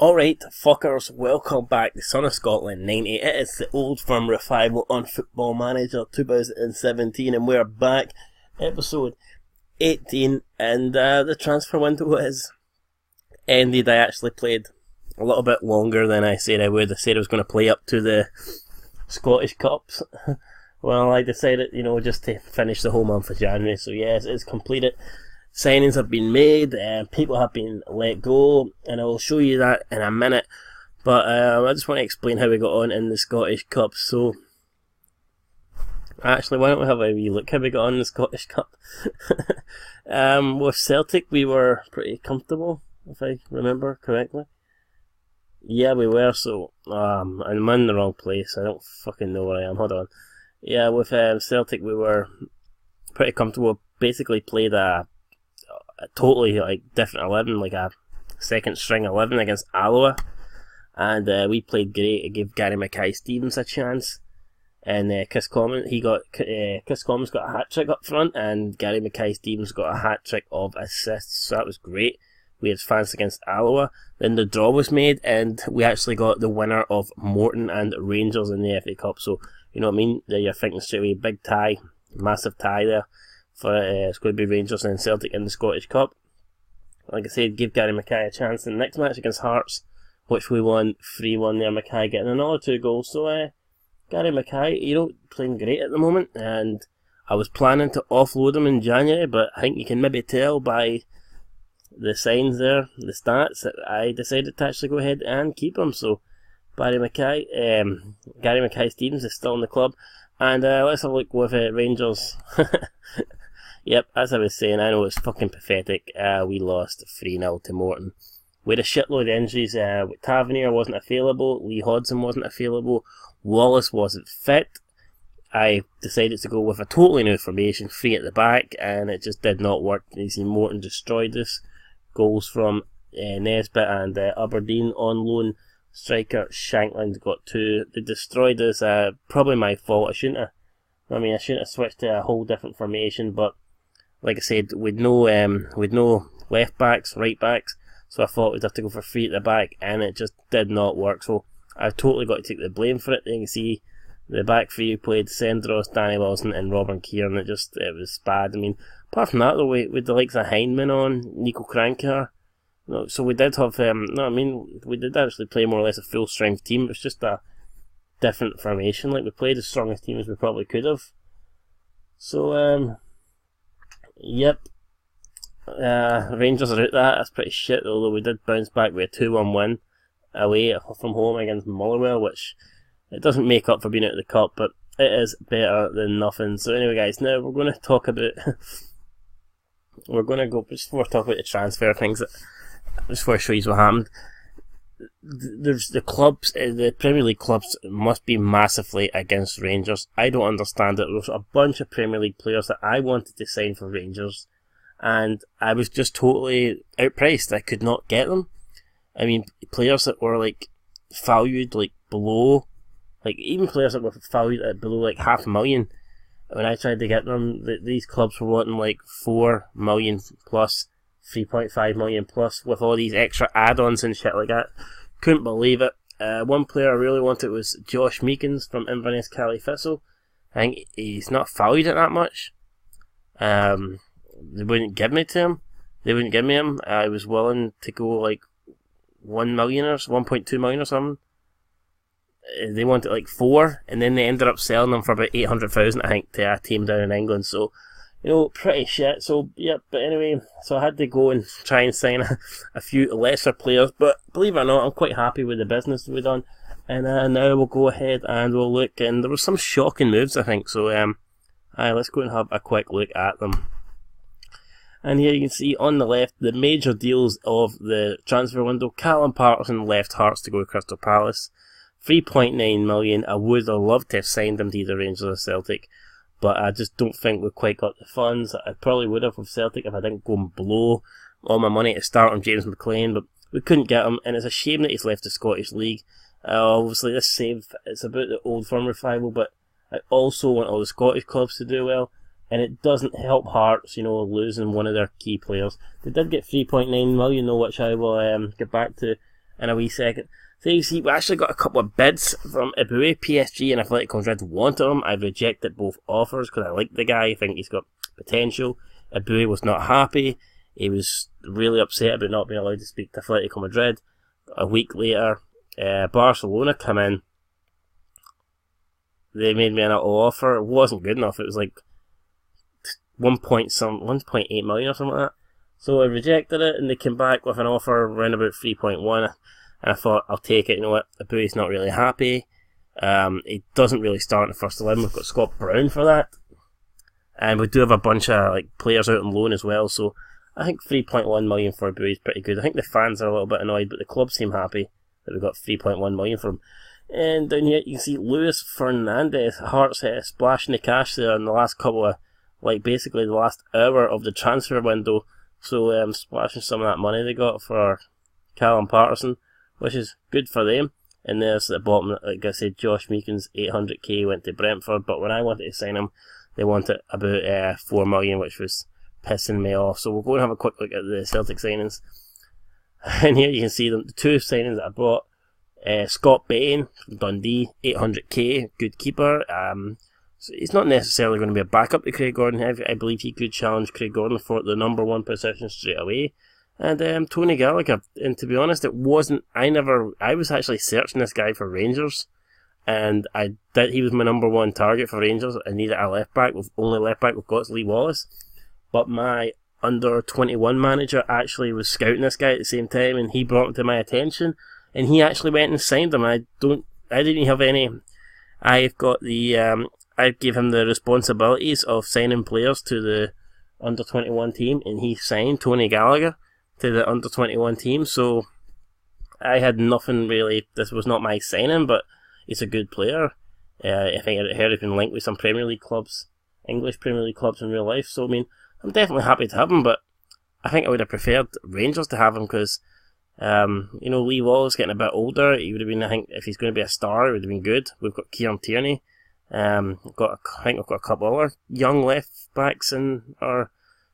Alright, fuckers, welcome back to Son of Scotland 90. It is the Old Firm Revival on Football Manager 2017, and we're back, episode 18, and the transfer window is ended. I actually played a little bit longer than I said I would. I said I was going to play up to the Scottish Cups. Well, I decided, just to finish the whole month of January, so yes, it's completed. Signings have been made, people have been let go, and I will show you that in a minute. But I just want to explain how we got on in the Scottish Cup. So, actually, why don't we have a wee look how we got on in the Scottish Cup? With Celtic, we were pretty comfortable, if I remember correctly. Yeah, we were, so I'm in the wrong place. I don't fucking know where I am. Hold on. Yeah, with Celtic, we were pretty comfortable. Basically played a totally different 11, like a second string 11 against Alloa, and we played great. It gave Gary Mackay-Stevens a chance, and Chris Commons got a hat trick up front, and Gary Mackay-Stevens got a hat trick of assists, so that was great. We had fans against Alloa. Then the draw was made, and we actually got the winner of Morton and Rangers in the FA Cup. So you know what I mean? You're thinking straight away, big tie, massive tie there. For it's going to be Rangers and Celtic in the Scottish Cup. Like I said, give Gary Mackay a chance in the next match against Hearts, which we won 3-1 there. Mackay getting another 2 goals. So Gary Mackay, playing great at the moment, and I was planning to offload him in January, but I think you can maybe tell by the signs there, the stats, that I decided to actually go ahead and keep him. So Gary Mackay-Stevens is still in the club, and let's have a look with Rangers. Yep, as I was saying, I know it's fucking pathetic. We lost 3-0 to Morton. We had a shitload of injuries. Tavernier wasn't available, Lee Hodson wasn't available, Wallace wasn't fit. I decided to go with a totally new formation, 3 at the back, and it just did not work. You see, Morton destroyed us. Goals from Nesbitt and Aberdeen on loan. Striker Shankland got 2. They destroyed us. Probably my fault. I shouldn't have switched to a whole different formation, but like I said, with no left backs, right backs, so I thought we'd have to go for 3 at the back, and it just did not work. So I've totally got to take the blame for it. You can see the back 3 played Sendros, Danny Wilson, and Robin Kieran. It was bad. I mean, apart from that, though, with the likes of Hindman on, Nico Kranker, so we did have we did actually play more or less a full strength team. It was just a different formation. Like, we played as strong a team as we probably could have. So yep, Rangers are out that. That's pretty shit, although we did bounce back with a 2-1 win away from home against Motherwell, which it doesn't make up for being out of the cup, but it is better than nothing. So anyway, guys, now we're going to talk about just before I talk about the transfer things, just before I show you what happened. There's the clubs, the Premier League clubs must be massively against Rangers. I don't understand it. There's a bunch of Premier League players that I wanted to sign for Rangers, and I was just totally outpriced. I could not get them. I mean, players that were valued below, even players that were valued at below $500,000. When I tried to get them, these clubs were wanting 4 million plus, 3.5 million plus, with all these extra add-ons and shit like that. Couldn't believe it. One player I really wanted was Josh Meekins from Inverness Cali Thistle. I think he's not valued at that much. They wouldn't give me to him. They wouldn't give me him. I was willing to go 1 million or 1.2 million or something. They wanted 4, and then they ended up selling them for about 800,000, I think, to a team down in England. So, pretty shit. So, yeah, but anyway, so I had to go and try and sign a few lesser players, but believe it or not, I'm quite happy with the business we've done. And now we'll go ahead and we'll look, and there were some shocking moves, I think. So, let's go and have a quick look at them. And here you can see on the left the major deals of the transfer window. Callum Patterson left Hearts to go to Crystal Palace. 3.9 million. I would have loved to have signed him to either Rangers or Celtic, but I just don't think we've quite got the funds. I probably would have with Celtic if I didn't go and blow all my money to start on James McLean, but we couldn't get him, and it's a shame that he's left the Scottish League. Obviously this save, it's about the Old Firm Revival, but I also want all the Scottish clubs to do well, and it doesn't help Hearts, losing one of their key players. They did get 3.9 million though, which I will get back to. in a wee second. So you see, we actually got a couple of bids from Ibue. PSG and Athletic Madrid wanted him. I rejected both offers because I like the guy. I think he's got potential. Ibue was not happy. He was really upset about not being allowed to speak to Atletico Madrid. A week later, Barcelona come in. They made me an offer. It wasn't good enough. It was like 1.8 million or something like that. So I rejected it, and they came back with an offer around about 3.1. And I thought, I'll take it. You know what? Ibue's not really happy. He doesn't really start in the first 11. We've got Scott Brown for that. And we do have a bunch of players out on loan as well. So I think 3.1 million for Ibue is pretty good. I think the fans are a little bit annoyed, but the club seem happy that we got 3.1 million for him. And down here you can see Luis Fernandez, Hearts splashing the cash there in the last couple of, basically the last hour of the transfer window. So splashing some of that money they got for Callum Patterson, which is good for them. And there's at the bottom, like I said, Josh Meekins, 800k went to Brentford, but when I wanted to sign him, they wanted about 4 million, which was pissing me off. So we'll go and have a quick look at the Celtic signings. And here you can see them, the two signings that I brought. Scott Bain from Dundee, 800k, good keeper. So he's not necessarily going to be a backup to Craig Gordon. I believe he could challenge Craig Gordon for the number one position straight away. And Tony Gallagher, and to be honest, it wasn't. I was actually searching this guy for Rangers, and he was my number one target for Rangers. I needed a left back. Only left back we've got is Lee Wallace, but my under 21 manager actually was scouting this guy at the same time, and he brought him to my attention. And he actually went and signed him. I didn't have any. I've got the. I gave him the responsibilities of signing players to the under 21 team, and he signed Tony Gallagher to the under 21 team. So I had nothing really. This was not my signing, but he's a good player. I think I heard he's been linked with some Premier League clubs, English Premier League clubs in real life. So I mean, I'm definitely happy to have him, but I think I would have preferred Rangers to have him because. Lee Wallace getting a bit older. He would have been, I think, if he's going to be a star, it would have been good. We've got Kieran Tierney. I think we've got a couple other young left backs in our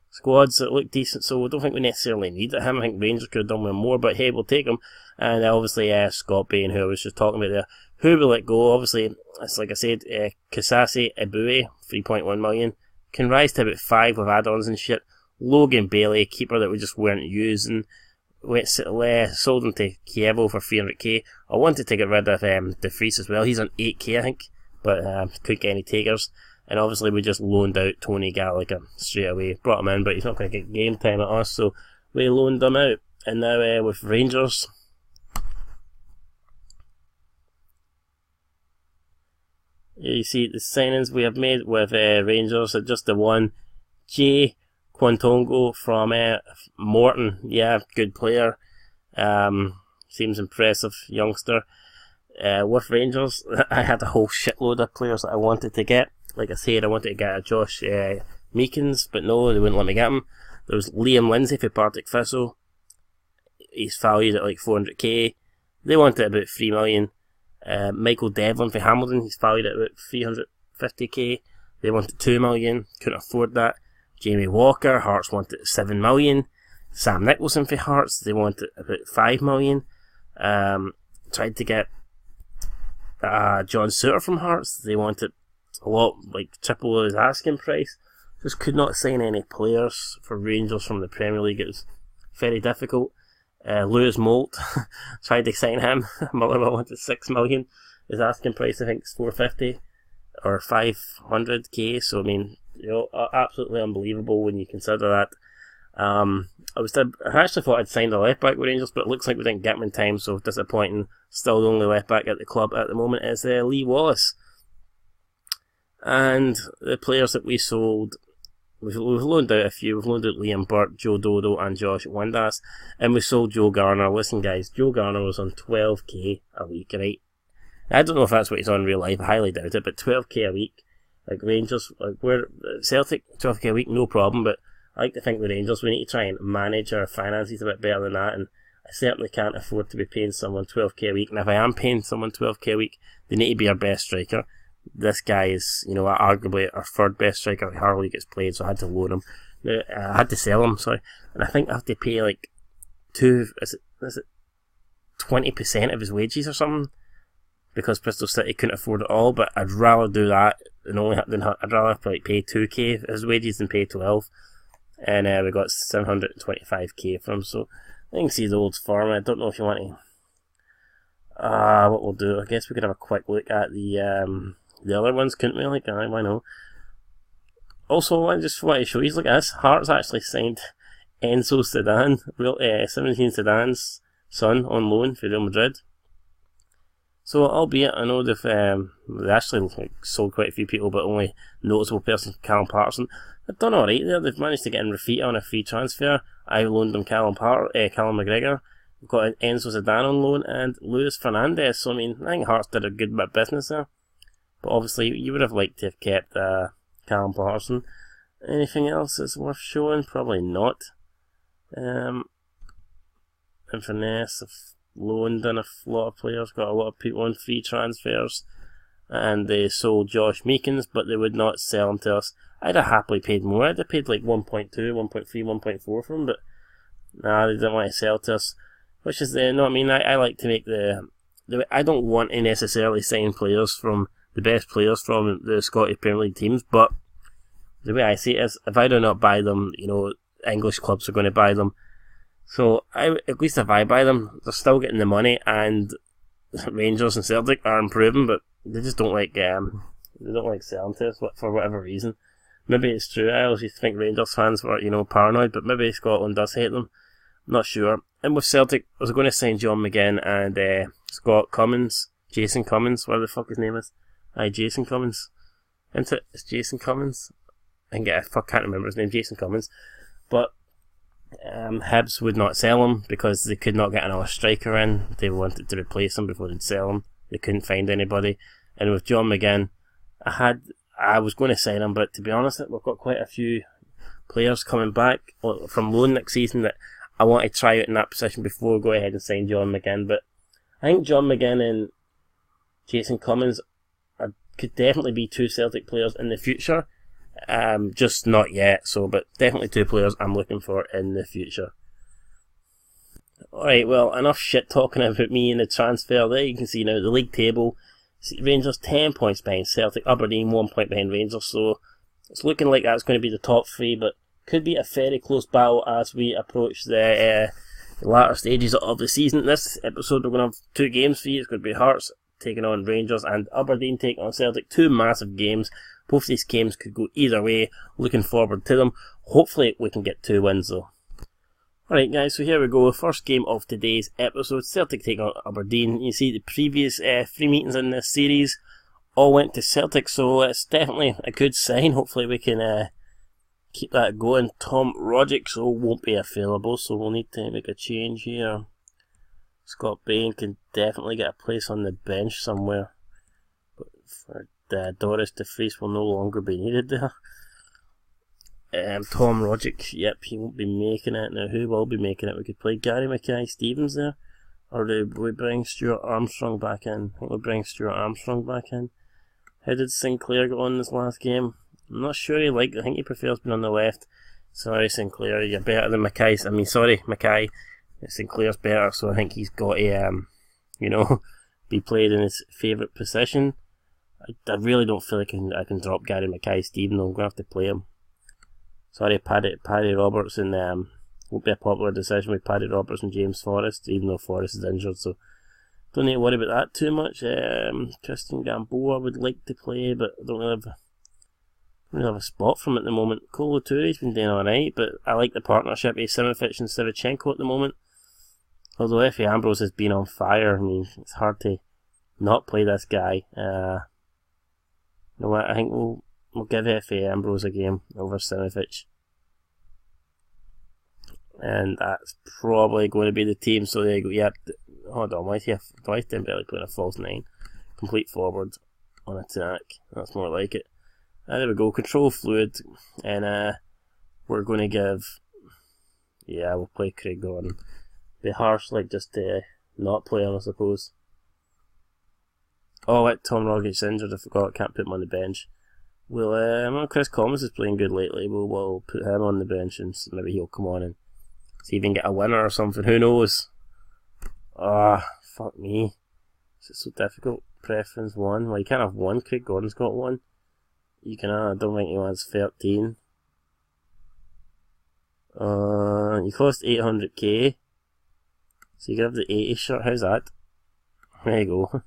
squads that look decent, so I don't think we necessarily need him. I think Rangers could have done with more, but hey, we'll take him. And obviously, Scott Bain, who I was just talking about there, who will let go? Obviously, it's like I said, Kasasi Ibue, 3.1 million, can rise to about 5 with add-ons and shit. Logan Bailey, keeper that we just weren't using. Sold him to Kievo for 300k. I wanted to get rid of De Vries as well. He's on 8k, I think, but couldn't get any takers. And obviously, we just loaned out Tony Gallagher straight away. Brought him in, but he's not going to get game time at us, so we loaned him out. And now with Rangers, you see the signings we have made with Rangers are just the one. Jay Quantongo from Morton, yeah, good player. Seems impressive, youngster. With Rangers, I had a whole shitload of players that I wanted to get. Like I said, I wanted to get a Josh Meekins, but no, they wouldn't let me get him. There was Liam Lindsay for Partick Thistle. He's valued at 400k. They wanted about 3 million. Michael Devlin for Hamilton, he's valued at about 350k. They wanted 2 million, couldn't afford that. Jamie Walker, Hearts wanted 7 million. Sam Nicholson for Hearts, they wanted about 5 million. Tried to get John Suter from Hearts, they wanted a lot, triple his asking price. Just could not sign any players for Rangers from the Premier League. It was very difficult. Lewis Moult, tried to sign him. Motherwell wanted 6 million. His asking price, I think, is 450 or 500k. So I mean, absolutely unbelievable when you consider that. I actually thought I'd signed a left back with Rangers, but it looks like we didn't get him in time, so disappointing. Still the only left back at the club at the moment is Lee Wallace. And the players that we sold, we've loaned out a few. We've loaned out Liam Burt, Joe Dodo and Josh Windass, and we sold Joe Garner. Listen guys, Joe Garner was on 12k a week, right? I don't know if that's what he's on in real life, I highly doubt it, but 12k a week, Rangers, we're Celtic, 12k a week, no problem, but I like to think with Rangers, we need to try and manage our finances a bit better than that, and I certainly can't afford to be paying someone 12k a week, and if I am paying someone 12k a week, they need to be our best striker. This guy is, arguably our third best striker. He hardly gets played, so I had to loan him. I had to sell him, sorry, and I think I have to pay 20% of his wages or something, because Bristol City couldn't afford it all. But I'd rather do that I'd rather like pay 2k his wages than pay 12. And we got 725k from him. So I think he's old firm. I don't know if you want to. What we'll do, I guess we could have a quick look at the other ones, couldn't we? Like, why not? Also, I just want to show you, look at this. Hearts actually signed Enzo Sedan, 17 Sedan's son, on loan for Real Madrid. So, albeit I know they actually sold quite a few people, but only noticeable person, Callum Patterson. They've done alright there. They've managed to get in Rafita on a free transfer. I loaned them Callum McGregor. We've got Enzo Sedan on loan and Luis Fernandez. So, I mean, I think Hearts did a good bit of business there. But obviously, you would have liked to have kept Callum Patterson. Anything else that's worth showing? Probably not. Inverness have loaned in a lot of players, got a lot of people on free transfers, and they sold Josh Meekins, but they would not sell him to us. I'd have happily paid more. I'd have paid like 1.2, 1.3, 1.4 for him, but nah, they didn't want to sell to us. Which is no, I mean, I like to make I don't want to necessarily sign players from the best players from the Scottish Premier League teams, but the way I see it is, if I do not buy them, English clubs are going to buy them. So at least if I buy them, they're still getting the money, and Rangers and Celtic are improving, but they just don't like selling to us for whatever reason. Maybe it's true. I always think Rangers fans were paranoid, but maybe Scotland does hate them. I'm not sure. And with Celtic, I was going to sign John McGinn and Jason Cummins, whatever the fuck his name is. Jason Cummins. Isn't it? It's Jason Cummins. I can't remember his name, Jason Cummins. But Hibs would not sell him because they could not get another striker in. They wanted to replace him before they'd sell him. They couldn't find anybody. And with John McGinn, I was going to sign him, but to be honest, we've got quite a few players coming back from loan next season that I want to try out in that position before we go ahead and sign John McGinn. But I think John McGinn and Jason Cummins could definitely be two Celtic players in the future. Just not yet, but definitely two players I'm looking for in the future. Alright, well, enough shit talking about me in the transfer. There you can see now the league table. Rangers 10 points behind Celtic, Aberdeen 1 point behind Rangers, so it's looking like that's going to be the top three, but could be a very close battle as we approach the latter stages of the season. This episode we're going to have two games for you. It's going to be Hearts taking on Rangers and Aberdeen taking on Celtic. Two massive games. Both these games could go either way. Looking forward to them. Hopefully we can get 2 wins though. Alright guys, so here we go. First game of today's episode. Celtic taking on Aberdeen. You see the previous 3 meetings in this series all went to Celtic, so it's definitely a good sign. Hopefully we can keep that going. Tom Rogic won't be available, so we'll need to make a change here. Scott Bain can definitely get a place on the bench somewhere. But for Doris de Vries will no longer be needed there. Tom Rogic, yep, he won't be making it. Now, who will be making it? We could play Gary Mackay-Stevens there. Or do we bring Stuart Armstrong back in? I think we'll bring Stuart Armstrong back in. How did Sinclair go on this last game? I'm not sure I think he prefers being on the left. Sorry, Sinclair, you're better than Mackay. Mackay. Sinclair's better, so I think he's got to, be played in his favourite position. I really don't feel like I can drop Gary Mackay-Stevens. I'm going to have to play him. Sorry, Paddy Roberts, and won't be a popular decision with Paddy Roberts and James Forrest, even though Forrest is injured, so don't need to worry about that too much. Christian Gamboa would like to play, but I don't really have a spot for him at the moment. Kolo Touré's been doing alright, but I like the partnership of Simovic and Savichenko at the moment. Although Efe Ambrose has been on fire, I mean, it's hard to not play this guy. You know what, I think we'll give Efe Ambrose a game over Simovic. And that's probably going to be the team, so there you go. Yeah, hold on, why is Dembele playing a false 9? Complete forward on attack, that's more like it. There we go, control fluid, and we're going to give, we'll play Craig Gordon. Be harsh, like, just to not play him, I suppose. Oh, Tom Rogic's injured, I forgot, can't put him on the bench. Chris Commons is playing good lately, we'll put him on the bench and maybe he'll come on and see if he can get a winner or something, who knows. Fuck me. This is so difficult. Preference 1. Well, you can't have 1. Craig Gordon's got 1. You can I don't think he wants 13. You cost 800k. So you can have the 80 shirt. How's that? There you go.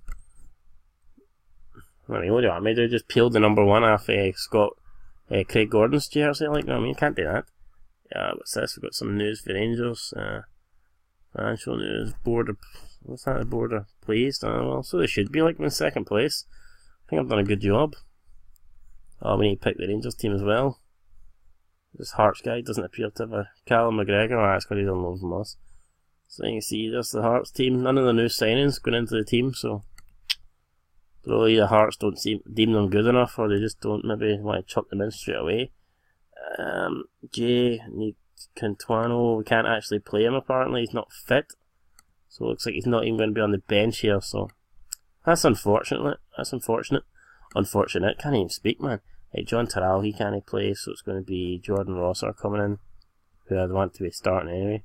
I mean, what do you want me to do? Just peel the number 1 off Craig Gordon's jersey? Like, no, I mean, can't do that. Yeah, what's this? We've got some news for Rangers. Financial news. What's that? The board are pleased. Well, so they should be like in second place. I think I've done a good job. Oh, we need to pick the Rangers team as well. This Hearts guy doesn't appear to have a Callum McGregor. Oh, that's because he's on loan from us. So you can see there's the Hearts team. None of the new signings going into the team, so probably the Hearts don't deem them good enough, or they just don't maybe want to chuck them in straight away. Cantuano, we can't actually play him apparently. He's not fit, so it looks like he's not even going to be on the bench here. So that's unfortunate. Unfortunate. Can't even speak, man. Right, John Terrell, he can't play, so it's going to be Jordan Rosser coming in, who I'd want to be starting anyway.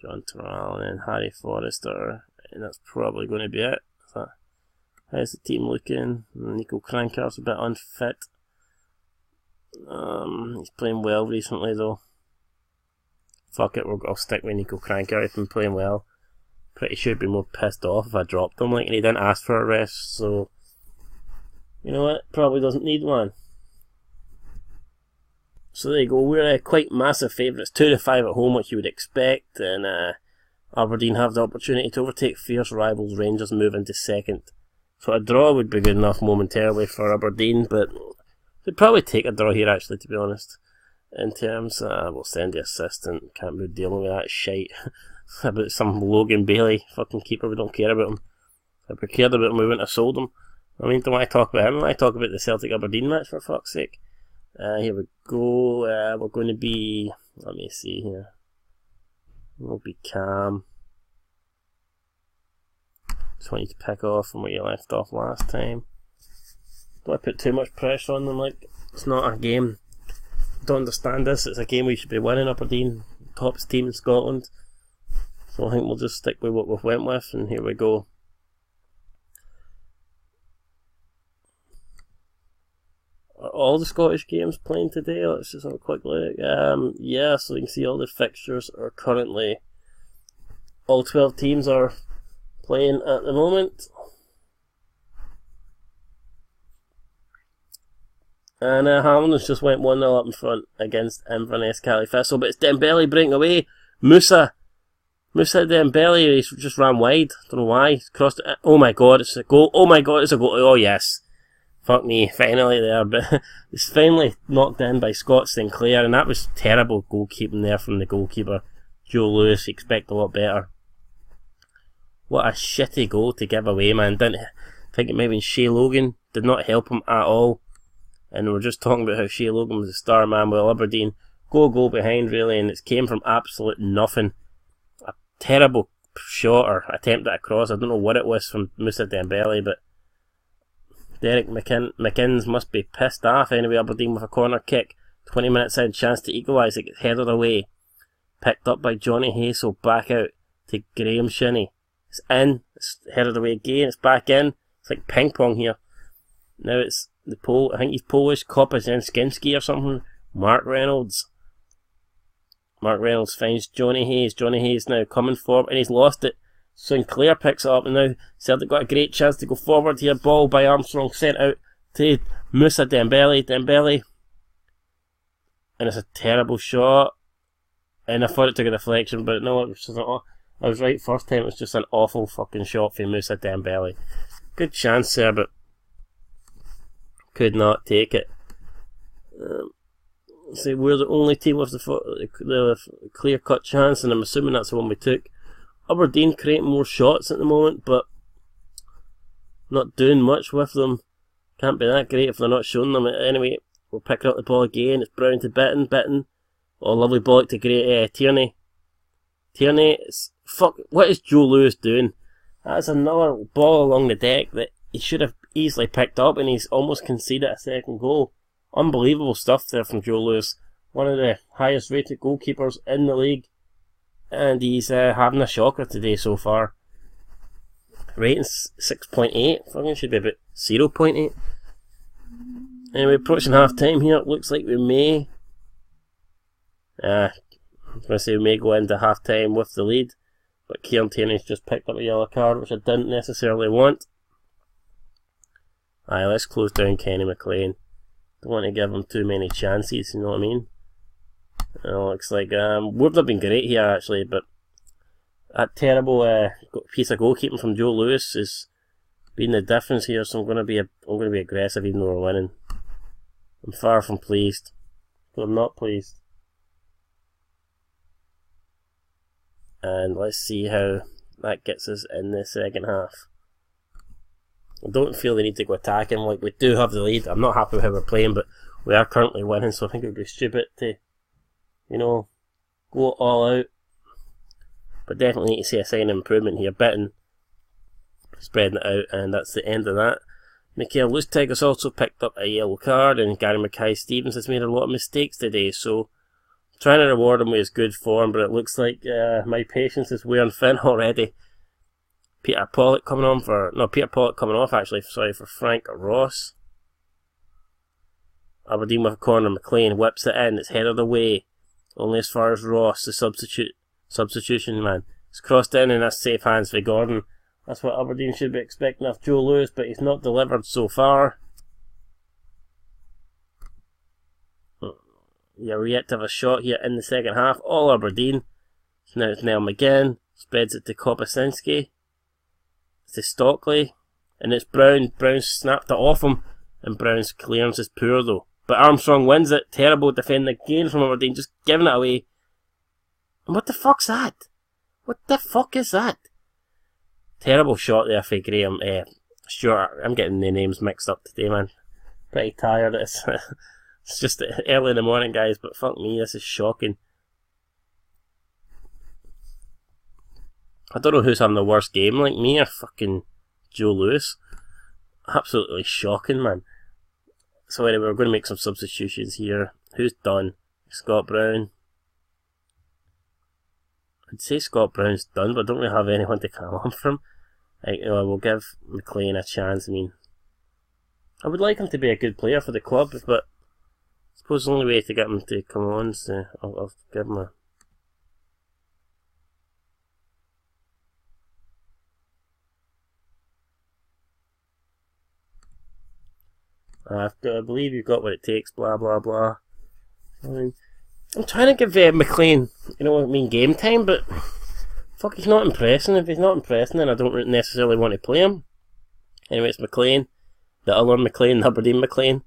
John Terrell and then Harry Forrester, and that's probably going to be it. So, how's the team looking? Nico Krankar's a bit unfit. He's playing well recently though. Fuck it, I'll stick with Nico Krankar. He's been playing well. Pretty sure he'd be more pissed off if I dropped him, like, and he didn't ask for a rest, so you know what? Probably doesn't need one. So there you go, we're quite massive favourites, 2-5 at home, which you would expect, and Aberdeen have the opportunity to overtake fierce rivals Rangers, move into second. So a draw would be good enough momentarily for Aberdeen, but they'd probably take a draw here actually, to be honest. In terms, we'll send the assistant, can't be dealing with that shite about some Logan Bailey, fucking keeper, we don't care about him. If we cared about him, we wouldn't have sold him. I mean, don't want to talk about him, I want to talk about the Celtic Aberdeen match, for fuck's sake. Here we go. We're going to be, let me see here. We'll be calm. Just want you to pick off from where you left off last time. Don't I put too much pressure on them? Like, it's not a game. Don't understand this. It's a game we should be winning. Aberdeen, top team in Scotland. So I think we'll just stick with what we've went with, and here we go. Are all the Scottish games playing today? Let's just have a quick look. Yeah, so you can see all the fixtures are currently, all 12 teams are playing at the moment. And Hamilton's just went 1-0 up in front against Inverness Cali Thistle, but it's Dembele breaking away. Musa Dembele, he's just ran wide. Don't know why. He's crossed it. Oh my god, it's a goal. Oh my god, it's a goal. Oh yes. Fuck me, finally there, but it's finally knocked in by Scott Sinclair, and that was terrible goalkeeping there from the goalkeeper, Joe Lewis. You expect a lot better. What a shitty goal to give away, man. Didn't think it might have been Shea Logan, did not help him at all. And we're just talking about how Shea Logan was a star man, well, Aberdeen goal behind really, and it came from absolute nothing. A terrible shot or attempt at a cross, I don't know what it was from Musa Dembele, but Derek McInnes must be pissed off anyway. Aberdeen with a corner kick, 20 minutes in, chance to equalise, it gets headed away, picked up by Johnny Hazel, back out to Graham Shinney. It's in, it's headed away again, it's back in, it's like ping pong here. Now it's the I think he's Polish, Kopazinski or something. Mark Reynolds finds Johnny Hayes now coming forward, and he's lost it. Sinclair picks it up, and now Celtic got a great chance to go forward here. Ball by Armstrong sent out to Musa Dembele, and it's a terrible shot. And I thought it took a deflection, but no, it was just I was right first time. It was just an awful fucking shot for Musa Dembele. Good chance there, but could not take it. So we're the only team with the clear-cut chance, and I'm assuming that's the one we took. Aberdeen creating more shots at the moment, but not doing much with them. Can't be that great if they're not showing them. Anyway, we're picking up the ball again. It's Brown to Bitten. Oh, lovely ball to Tierney. Fuck, what is Joe Lewis doing? That's another ball along the deck that he should have easily picked up, and he's almost conceded a second goal. Unbelievable stuff there from Joe Lewis. One of the highest rated goalkeepers in the league. and he's having a shocker today so far. Rating's 6.8, fucking should be about 0.8. Anyway, approaching half time here, it looks like we may I'm going to say we may go into half time with the lead, but Kieran Tierney's just picked up a yellow card, which I didn't necessarily want. Aye, let's close down Kenny McLean. Don't want to give him too many chances, you know what I mean? It looks like Wood have been great here actually, but that terrible piece of goalkeeping from Joe Lewis has been the difference here. So I'm going to be aggressive even though we're winning. I'm far from pleased, but I'm not pleased. And let's see how that gets us in the second half. I don't feel the need to go attacking. Like, we do have the lead. I'm not happy with how we're playing, but we are currently winning, so I think it would be stupid to, you know, go all out. But definitely need to see a sign of improvement here. Bitten, spreading it out, and that's the end of that. Mikael Lustig has also picked up a yellow card, and Gary Mackay-Stevens has made a lot of mistakes today, so trying to reward him with his good form, but it looks like my patience is wearing thin already. Peter Pollock coming off actually, sorry, for Frank Ross. Aberdeen with a corner, McLean whips it in, it's headed away, only as far as Ross, the substitution man. It's crossed in and that's safe hands for Gordon. That's what Aberdeen should be expecting of Joe Lewis, but he's not delivered so far. Yeah, we're yet to have a shot here in the second half. All Aberdeen. So now it's Neil McGinn. Spreads it to Kopasinski. To Stockley. And it's Brown. Brown snapped it off him. And Brown's clearance is poor though. But Armstrong wins it. Terrible defending again from Aberdeen. Just giving it away. And what the fuck's that? What the fuck is that? Terrible shot there for Graham. Sure, I'm getting the names mixed up today, man. Pretty tired. It's just early in the morning, guys, but fuck me, this is shocking. I don't know who's having the worst game, like me or fucking Joe Lewis. Absolutely shocking, man. So anyway, we're going to make some substitutions here. Who's done? Scott Brown. I'd say Scott Brown's done, but I don't really have anyone to come on from. We'll give McLean a chance. I mean, I would like him to be a good player for the club, but I suppose the only way to get him to come on is I'll give him a... I believe you've got what it takes, blah blah blah. I mean, I'm trying to give McLean, you know what I mean, game time, but fuck, he's not impressing. If he's not impressing, then I don't necessarily want to play him. Anyway, it's McLean, the other McLean, Aberdeen McLean,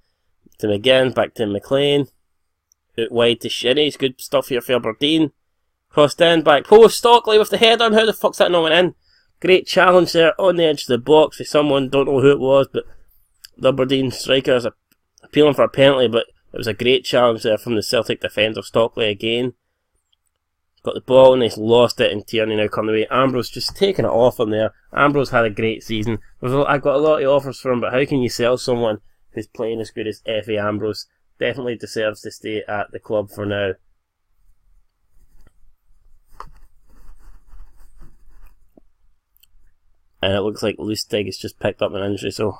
to McGinn, back to McLean, out wide to Shinnie. It's good stuff here for Aberdeen. Crossed in, back post, Stockley with the head on. How the fuck's that not went in? Great challenge there on the edge of the box for someone, don't know who it was, but the Aberdeen striker is appealing for a penalty, but it was a great challenge there from the Celtic defender, Stockley again. Got the ball and he's lost it, and Tierney now coming away. Ambrose just taking it off him there. Ambrose had a great season. I've got a lot of offers for him, but how can you sell someone who's playing as good as Effie Ambrose? Definitely deserves to stay at the club for now. And it looks like Lustig has just picked up an injury, so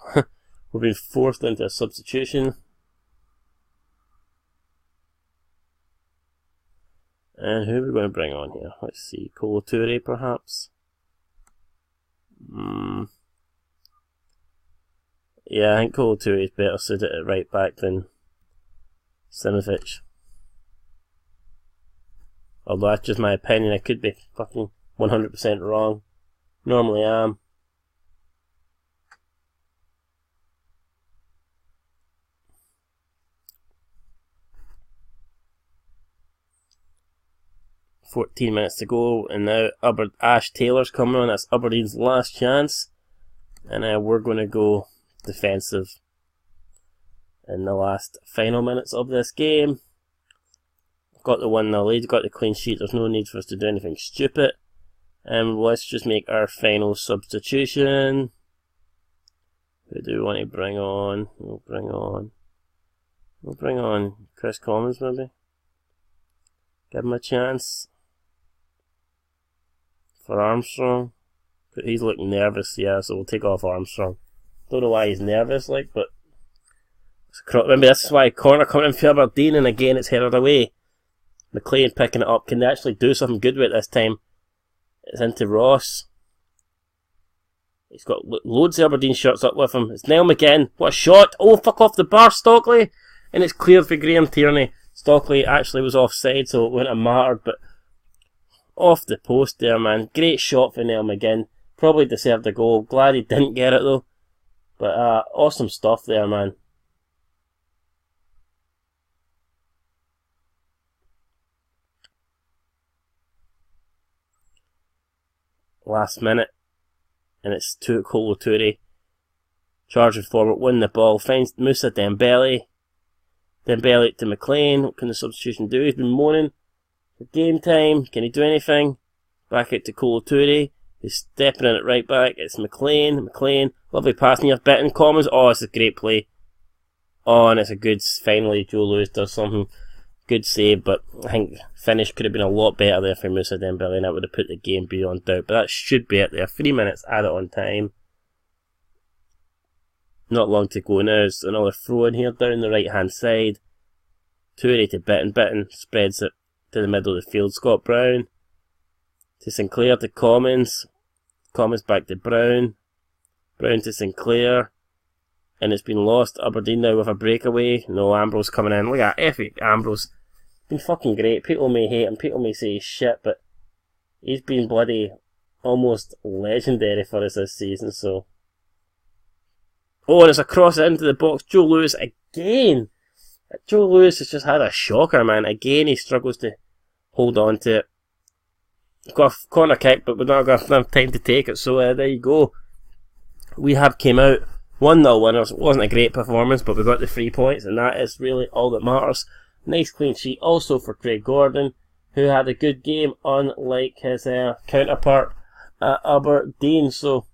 we've been forced into a substitution. And who are we going to bring on here? Let's see, Kolo Toure perhaps? Yeah, I think Kolo Toure is better suited at right back than Simovic. Although that's just my opinion, I could be fucking 100% wrong. Normally am. $14 minutes to go, and now Ash Taylor's coming on. That's Aberdeen's last chance, and we're going to go defensive in the last final minutes of this game. Got the 1-0 lead, got the clean sheet. There's no need for us to do anything stupid, and let's just make our final substitution. Who do we want to bring on? We'll bring on Chris Commons maybe. Give him a chance. for Armstrong. But he's looking nervous, yeah, so we'll take off Armstrong. Don't know why he's nervous, like, but maybe this is why corner coming in for Aberdeen, and again it's headed away. McLean picking it up. Can they actually do something good with it this time? It's into Ross. He's got loads of Aberdeen shirts up with him. It's Niall McGinn. What a shot! Oh, fuck off the bar, Stockley! And it's cleared for Graham Tierney. Stockley actually was offside, so it wouldn't have mattered, but off the post there, man. Great shot for Niall McGinn. Probably deserved a goal. Glad he didn't get it, though. But awesome stuff there, man. Last minute. And it's Kolo Toure charging forward, win the ball, finds Moussa Dembele. Dembele to McLean. What can the substitution do? He's been moaning for game time. Can he do anything? Back out to Kolo Toure. He's stepping in it right back. It's McLean. McLean. Lovely pass near Bitten. Commons. Oh, it's a great play. Oh, and it's a good. Finally, Joe Lewis does something. Good save, but I think finish could have been a lot better there for Moussa Dembele, and that would have put the game beyond doubt. But that should be it there. 3 minutes added on time. Not long to go now. There's another throw in here down the right hand side. Toure to Bitten. Bitten spreads it to the middle of the field. Scott Brown to Sinclair to Commons. Commons back to Brown. Brown to Sinclair. And it's been lost. Aberdeen now with a breakaway. No, Ambrose coming in. Look at Effie Ambrose. Been fucking great. People may hate him. People may say he's shit, but he's been bloody almost legendary for us this season, so. Oh, and it's a cross into the box. Joe Lewis again. Joe Lewis has just had a shocker, man. Again, he struggles to hold on to it. Got a corner kick, but we're not got enough time to take it, so there you go. We have came out 1-0 winners. It wasn't a great performance, but we got the 3 points, and that is really all that matters. Nice clean sheet also for Craig Gordon, who had a good game, unlike his counterpart at Aberdeen. So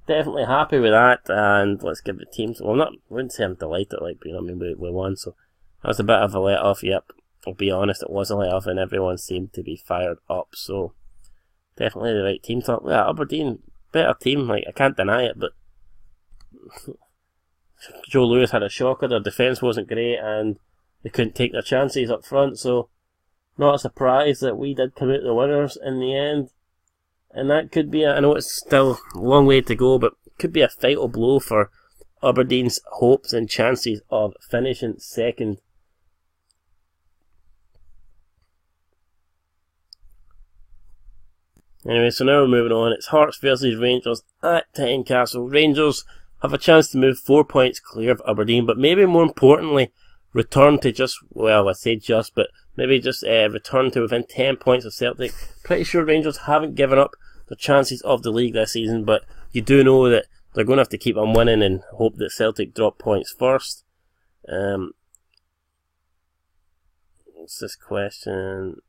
definitely happy with that, and let's give the teams. Well, I wouldn't say I'm delighted, like, but you know what I mean, we won, so that was a bit of a let off. Yep, I'll be honest, it was a let off, and everyone seemed to be fired up. So definitely the right team talk. Yeah, Aberdeen, better team, like I can't deny it, but Joe Lewis had a shocker. Their defence wasn't great, and they couldn't take their chances up front, so not a surprise that we did come out the winners in the end. And that could be, I know it's still a long way to go, but could be a fatal blow for Aberdeen's hopes and chances of finishing second. Anyway, so now we're moving on. It's Hearts versus Rangers at Tynecastle. Rangers have a chance to move 4 points clear of Aberdeen, but maybe more importantly, return to just, well, I say just, but maybe just return to within 10 points of Celtic. Pretty sure Rangers haven't given up their chances of the league this season, but you do know that they're going to have to keep on winning and hope that Celtic drop points first. What's this question?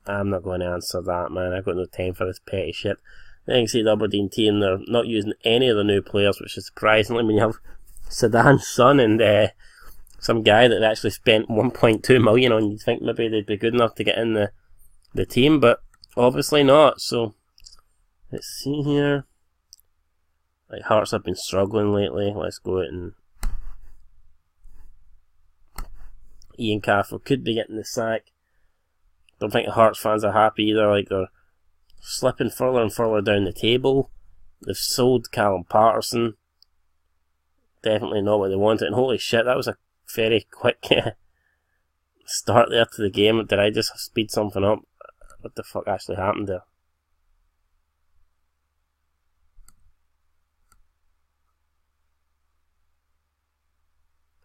I'm not going to answer that, man. I've got no time for this petty shit. Then you can see the Aberdeen team, they're not using any of the new players, which is surprisingly when you have Sedan's son and some guy that they actually spent 1.2 million on. You'd think maybe they'd be good enough to get in the team, but obviously not. So let's see here. Like, Hearts have been struggling lately. Let's go out and Ian Cathro could be getting the sack. Don't think the Hearts fans are happy either. Like, they're slipping further and further down the table. They've sold Callum Patterson. Definitely not what they wanted. And holy shit, that was a very quick start there to the game. Did I just speed something up? What the fuck actually happened there?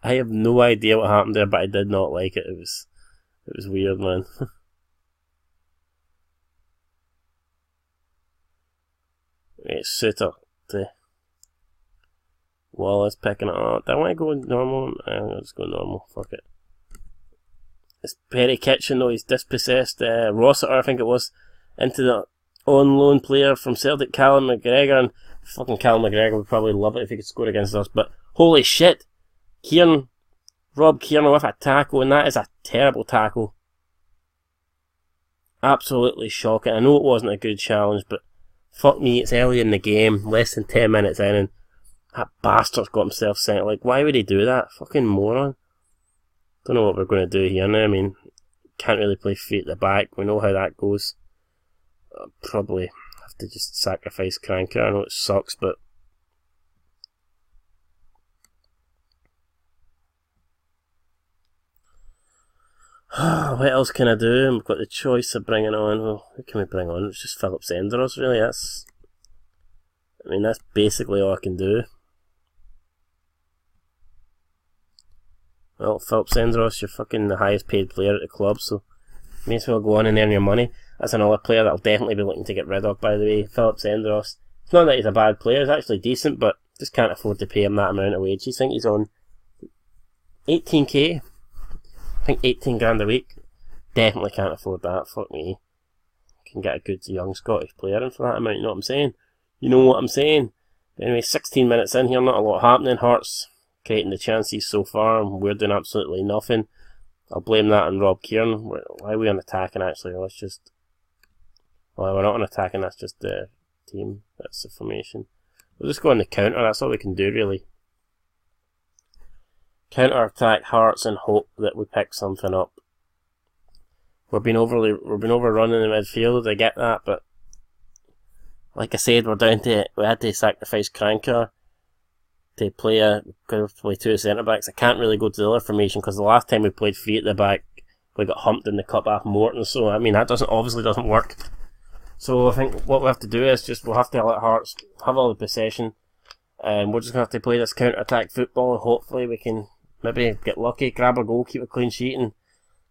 I have no idea what happened there, but I did not like it. It was weird, man. It's Suter to Wallace picking it up. Do I want to go normal? I'll just go normal. Fuck it. It's Perry Kitchen, though. He's dispossessed Rossiter, I think it was, into the on loan player from Celtic, Callum McGregor. And fucking Callum McGregor would probably love it if he could score against us. But holy shit! Rob Kieran with a tackle, and that is a terrible tackle. Absolutely shocking. I know it wasn't a good challenge, but fuck me, it's early in the game, less than 10 minutes in, and that bastard's got himself sent. Like, why would he do that? Fucking moron. Don't know what we're going to do here now. I mean, can't really play free at the back. We know how that goes. I'll probably have to just sacrifice Cranker. I know it sucks, but what else can I do? We've got the choice of bringing on. Well, who can we bring on? It's just Philip Senderos, really. That's basically all I can do. Well, Philip Senderos, you're fucking the highest paid player at the club, so may as well go on and earn your money. That's another player that I'll definitely be looking to get rid of, by the way. Philip Senderos. It's not that he's a bad player, he's actually decent, but just can't afford to pay him that amount of wages. I think he's on 18k. I think 18 grand a week. Definitely can't afford that. Fuck me. Can get a good young Scottish player in for that amount, you know what I'm saying? You know what I'm saying? But anyway, 16 minutes in here, not a lot happening. Hearts creating the chances so far, and we're doing absolutely nothing. I'll blame that on Rob Kieran. Why are we on attacking, actually? Let's just... Well, we're not on attacking, that's just the team. That's the formation. We'll just go on the counter, that's all we can do, really. Counter-attack Hearts and hope that we pick something up. We've been overrun in the midfield, I get that, but like I said, we had to sacrifice Cranker to play two centre-backs. I can't really go to the other formation because the last time we played free at the back, we got humped in the cup after Morton, so I mean that obviously doesn't work. So I think what we have to do is we'll have to let Hearts have all the possession, and we're just going to have to play this counter-attack football, and hopefully we can maybe get lucky, grab a goal, keep a clean sheet, and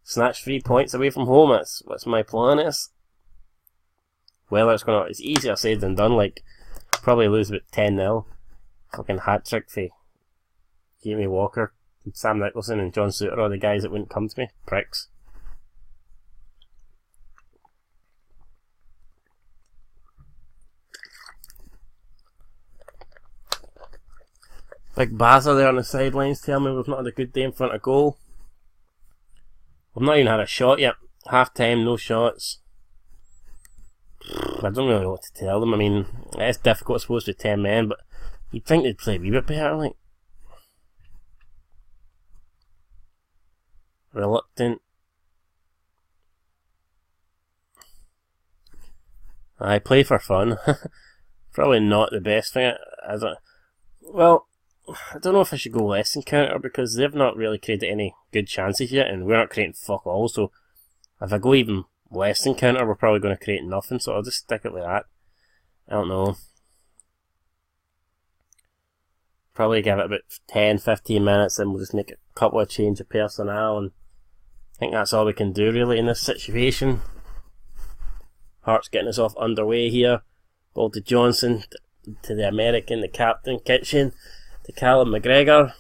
snatch 3 points away from home. That's what my plan is. Whether it's easier said than done. Like, probably lose about 10-0. Fucking hat-trick for Jamie Walker, Sam Nicholson and John Suter, all the guys that wouldn't come to me. Pricks. Big Bazza there on the sidelines telling me we've not had a good day in front of goal. We've not even had a shot yet. Half time, no shots. I don't really know what to tell them. I mean, it's difficult, I suppose, with 10 men, but you'd think they'd play a wee bit better, like. Reluctant. I play for fun. Probably not the best thing. I don't know if I should go less than counter because they've not really created any good chances yet, and we're not creating fuck all, so if I go even less than counter, we're probably going to create nothing, so I'll just stick it like that. I don't know. Probably give it about 10-15 minutes and we'll just make a couple of change of personnel, and I think that's all we can do really in this situation. Hearts getting us off underway here. Ball to Johnson, to the American, the captain, Kitchen, to Callum McGregor.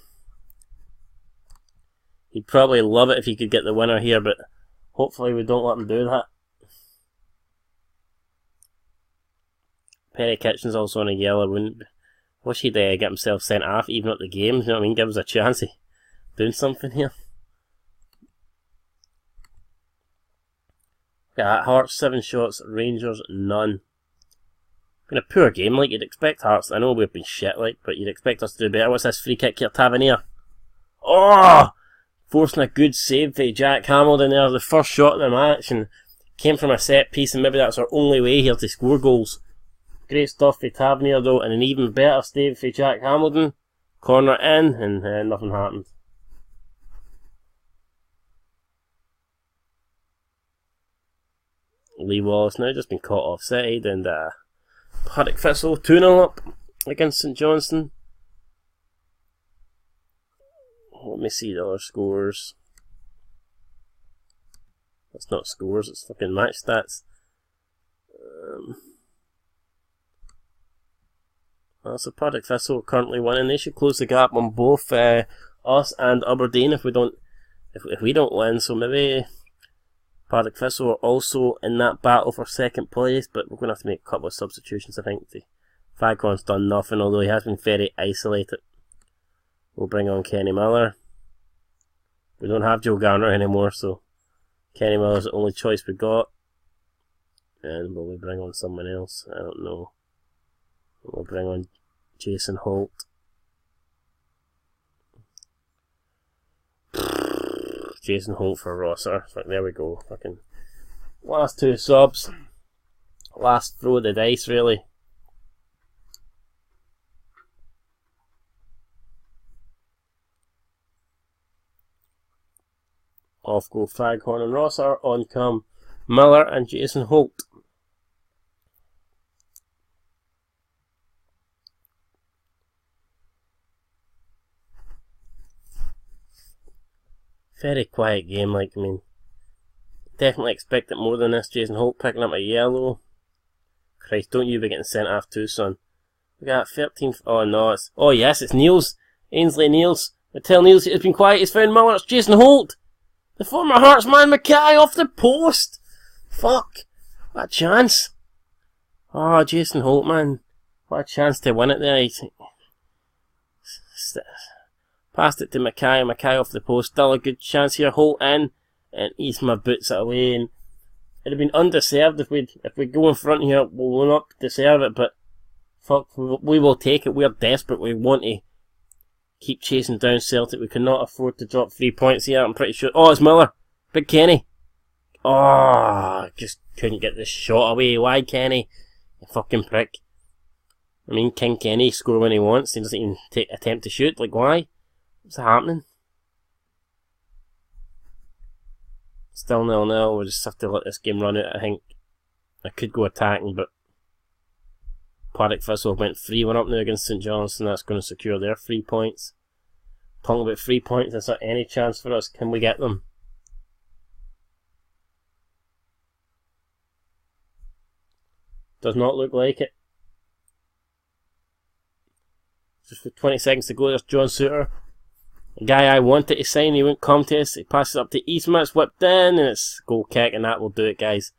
He'd probably love it if he could get the winner here, but hopefully we don't let him do that. Perry Kitchen's also on a yellow. Wish he'd get himself sent off, even at the game. You know what I mean? Give us a chance of doing something here. Yeah, Hearts 7 shots, Rangers none. Been a poor game, like you'd expect Hearts. I know we've been shit, like, but you'd expect us to do better. What's this free kick here, Tavernier? Oh! Forcing a good save for Jack Hamilton there, the first shot of the match, and came from a set piece, and maybe that's our only way here to score goals. Great stuff for Tavernier though, and an even better save for Jack Hamilton. Corner in, and nothing happened. Lee Wallace now just been caught offside, and Paddock Thistle 2-0 up against St Johnstone. Let me see the other scores. That's not scores, it's fucking match stats. So Paddock Thistle currently winning. They should close the gap on both us and Aberdeen if we don't win. So maybe Paddock Thistle are also in that battle for second place, but we're going to have to make a couple of substitutions, I think. Fagon's done nothing, although he has been very isolated. We'll bring on Kenny Miller. We don't have Joe Garner anymore, so Kenny Miller's the only choice we got. And will we bring on someone else? I don't know. We'll bring on Jason Holt. Jason Holt for Rosser. There we go. Fucking last 2 subs. Last throw of the dice, really. Off go Faghorn and Rosser. On come Miller and Jason Holt. Very quiet game, like, I mean, definitely expected more than this. Jason Holt picking up a yellow. Christ, don't you be getting sent off too, son. We got 13th. Oh no, it's. Oh yes, it's Niels. Ainsley Niels. I tell Niels he's been quiet, he's found Miller. It's Jason Holt. The former Hearts man, Mackay off the post. Fuck. What a chance. Oh, Jason Holt, man. What a chance to win it there. Passed it to Mackay, Mackay off the post. Still a good chance here. Holt in, and he's my boots it away. And it'd have been undeserved if we go in front here. We'll not deserve it, but fuck, we will take it. We're desperate. We want to keep chasing down Celtic. We cannot afford to drop 3 points here. I'm pretty sure. Oh, it's Miller. Big Kenny. Oh, just couldn't get this shot away. Why, Kenny? You fucking prick. I mean, King Kenny score when he wants. He doesn't even attempt to shoot. Like, why? What's happening? Still 0-0. We'll just have to let this game run out, I think. I could go attacking, but Partick Thistle went 3-1 up now against St Johnstone. That's going to secure their 3 points. Talking about 3 points, is there any chance for us? Can we get them? Does not look like it. Just with 20 seconds to go, there's John Suter. The guy I wanted to sign, he won't come to us. He passes up to Eastman, it's whipped in, and it's goal kick, and that will do it, guys.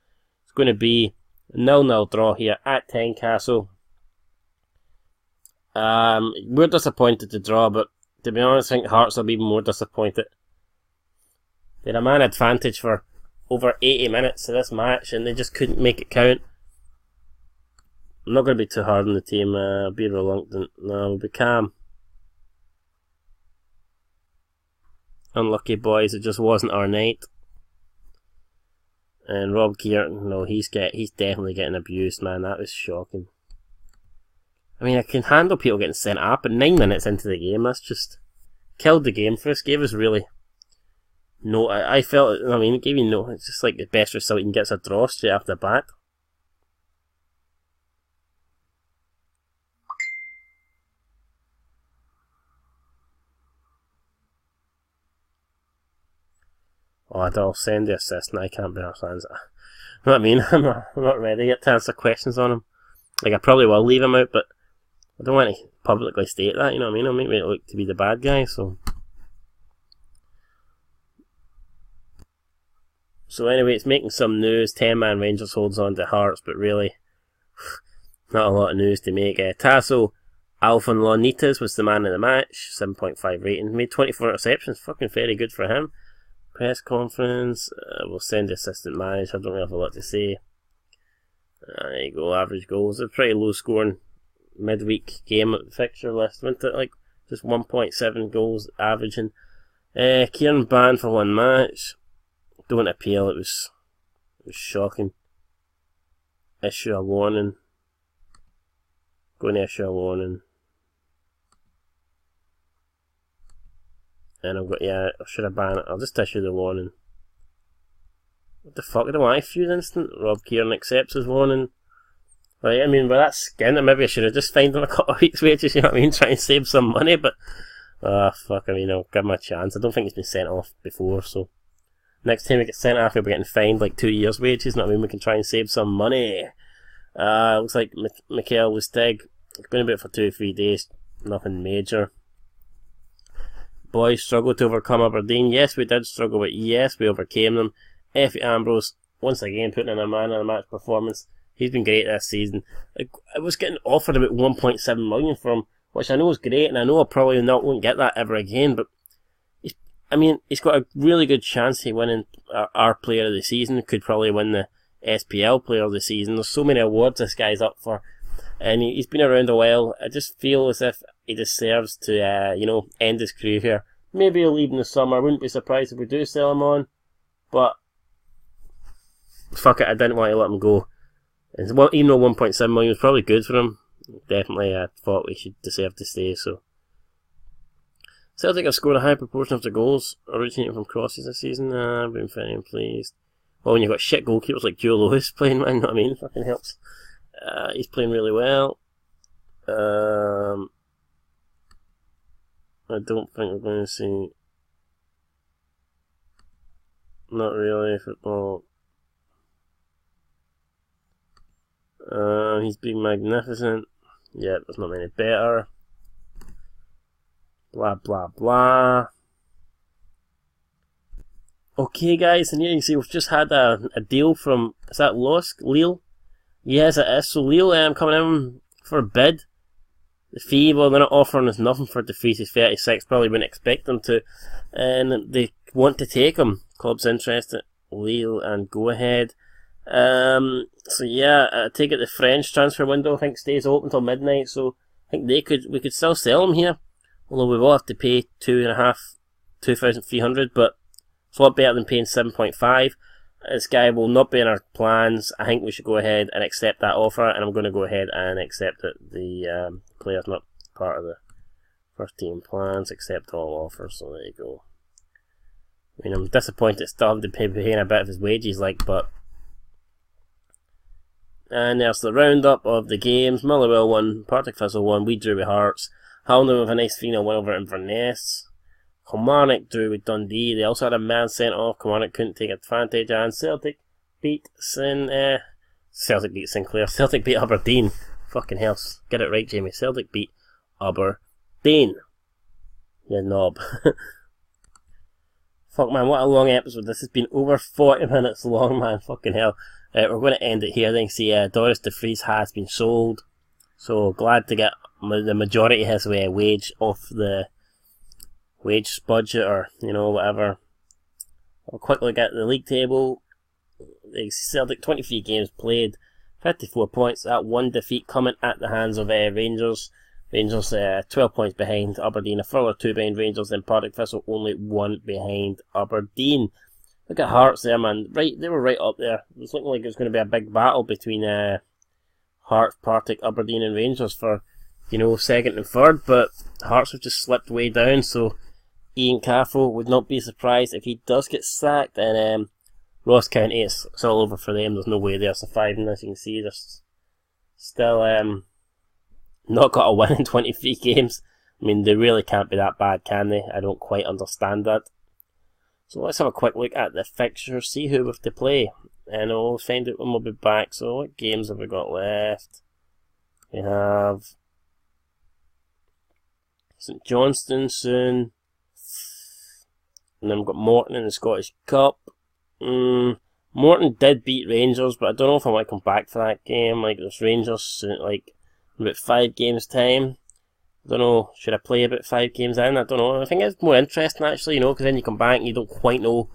It's going to be a 0-0 draw here at Tynecastle. We're disappointed to draw, but to be honest, I think Hearts will be more disappointed. They had a man advantage for over 80 minutes of this match, and they just couldn't make it count. I'm not going to be too hard on the team. I'll be reluctant. No, we'll be calm. Unlucky boys, it just wasn't our night. And Rob Kearton, no, he's definitely getting abused, man. That was shocking. I mean, I can handle people getting sent up, but 9 minutes into the game, that's just killed the game for us. Gave us really no. I felt. I mean, it gave you no. It's just like the best result you can get is a draw straight after the bat. Oh, I'll send the assist and I can't be our fans. You know what I mean? I'm not ready yet to answer questions on him. Like, I probably will leave him out, but I don't want to publicly state that, you know what I mean? It'll make me look to be the bad guy, so. So anyway, it's making some news. 10-man Rangers holds on to Hearts, but really, not a lot of news to make. Tasso Alfonlonitas was the man of the match. 7.5 rating. Made 24 interceptions. Fucking very good for him. Press conference. We'll send the assistant manager. I don't really have a lot to say. There you go. Average goals. A pretty low scoring midweek game at the fixture list, wasn't it? Like just 1.7 goals averaging. Kieran banned for 1 match. Don't appeal. It was shocking. Issue a warning. Going to issue a warning. And I've got, yeah, I should have banned it. I'll just issue the warning. What the fuck? I don't want a feud instant. Rob Kieran accepts his warning. Right, I mean, with that skin, maybe I should have just fined him a couple of weeks' wages, you know what I mean? Try and save some money, but fuck, I mean, I'll give him a chance. I don't think he's been sent off before, so next time we get sent off, we'll be getting fined like 2 years' wages, you know what I mean? We can try and save some money. Looks like Mikael Lustig, it's been about for 2 or 3 days, nothing major. Boys struggled to overcome Aberdeen. Yes, we did struggle, but yes, we overcame them. Effie Ambrose, once again, putting in a man of the match performance. He's been great this season. I was getting offered about 1.7 million for him, which I know is great, and I know I probably won't get that ever again, but he's got a really good chance of winning our player of the season. Could probably win the SPL player of the season. There's so many awards this guy's up for, and he's been around a while. I just feel as if he deserves to, you know, end his career here. Maybe he'll leave in the summer. I wouldn't be surprised if we do sell him on, but fuck it, I didn't want to let him go. And even though 1.7 million was probably good for him, definitely I thought we should deserve to stay. So Celtic have scored a high proportion of their goals originating from crosses this season. I've been very pleased. Well, when you've got shit goalkeepers like Joe Lewis playing, man, you know what I mean? It fucking helps. He's playing really well. I don't think we're going to see... Not really, football. He's been magnificent. Yeah, there's not many better. Blah, blah, blah. Okay, guys, and here you can see we've just had a deal from... Is that Lille? Yes, it is. So Lille coming in for a bid. The fee, well, they're not offering us nothing for the fee. He's 36, probably wouldn't expect them to. And they want to take him. Club's interested. Lille and go ahead. So yeah, I take it the French transfer window I think stays open until midnight, so I think we could still sell him here. Although we will have to pay 2,300, but it's a lot better than paying 7.5. This guy will not be in our plans. I think we should go ahead and accept that offer, and I'm going to go ahead and accept it. The player's not part of the first team plans. Accept all offers, so there you go. I mean, I'm disappointed still having to pay a bit of his wages, like, but... And there's the roundup of the games. Motherwell won, Partick Thistle won, we drew with Hearts. Halden with a nice 3-0 win over Inverness. Kilmarnock drew with Dundee. They also had a man sent off. Kilmarnock couldn't take advantage. And Celtic beat Sinclair. Celtic beat Aberdeen. Fucking hell. Get it right, Jamie. Celtic beat Aberdeen. You knob. Fuck, man, what a long episode. This has been over 40 minutes long, man. Fucking hell. We're going to end it here. I think, see, Doris de Vries has been sold. So, glad to get the majority of his wage off the wage budget, or, you know, whatever. I'll quickly get the league table. Celtic 23 games played, 54 points, that one defeat coming at the hands of Rangers. Rangers 12 points behind Aberdeen, a further 2 behind Rangers, then Partick Thistle only 1 behind Aberdeen. Look at Hearts there, man. Right, they were right up there. It was looking like it was going to be a big battle between Hearts, Partick, Aberdeen and Rangers for, you know, second and third, but Hearts have just slipped way down, so Ian Caffrell would not be surprised if he does get sacked, and Ross County, it's all over for them. There's no way they're surviving, as you can see. They're still not got a win in 23 games. I mean, they really can't be that bad, can they? I don't quite understand that. So let's have a quick look at the fixture, see who we have to play, and we'll find out when we'll be back. So what games have we got left? We have St Johnstone soon, and then we've got Morton in the Scottish Cup. Morton did beat Rangers, but I don't know if I might come back for that game. Like, there's Rangers soon, like, in about 5 games time. I don't know, should I play about 5 games in? I don't know. I think it's more interesting, actually, you know, because then you come back and you don't quite know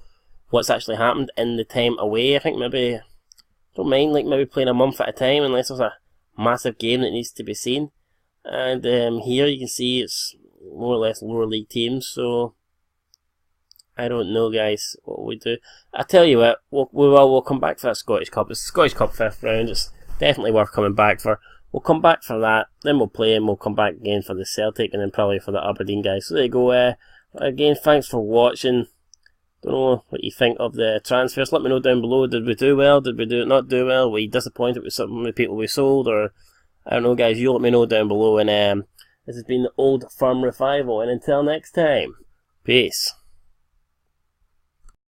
what's actually happened in the time away. I think maybe, don't mind, like, maybe playing a month at a time, unless there's a massive game that needs to be seen. And here you can see it's more or less lower league teams, so I don't know, guys, what we do. I tell you what, we'll come back for that Scottish Cup. It's the Scottish Cup 5th round. It's definitely worth coming back for. We'll come back for that, then we'll play, and we'll come back again for the Celtic, and then probably for the Aberdeen guys. So there you go. Again, thanks for watching. Don't know what you think of the transfers. Let me know down below. Did we do well? Did we not do well? Were you disappointed with some of the people we sold? Or, I don't know, guys. You let me know down below. And this has been the Old Firm Revival. And until next time, peace.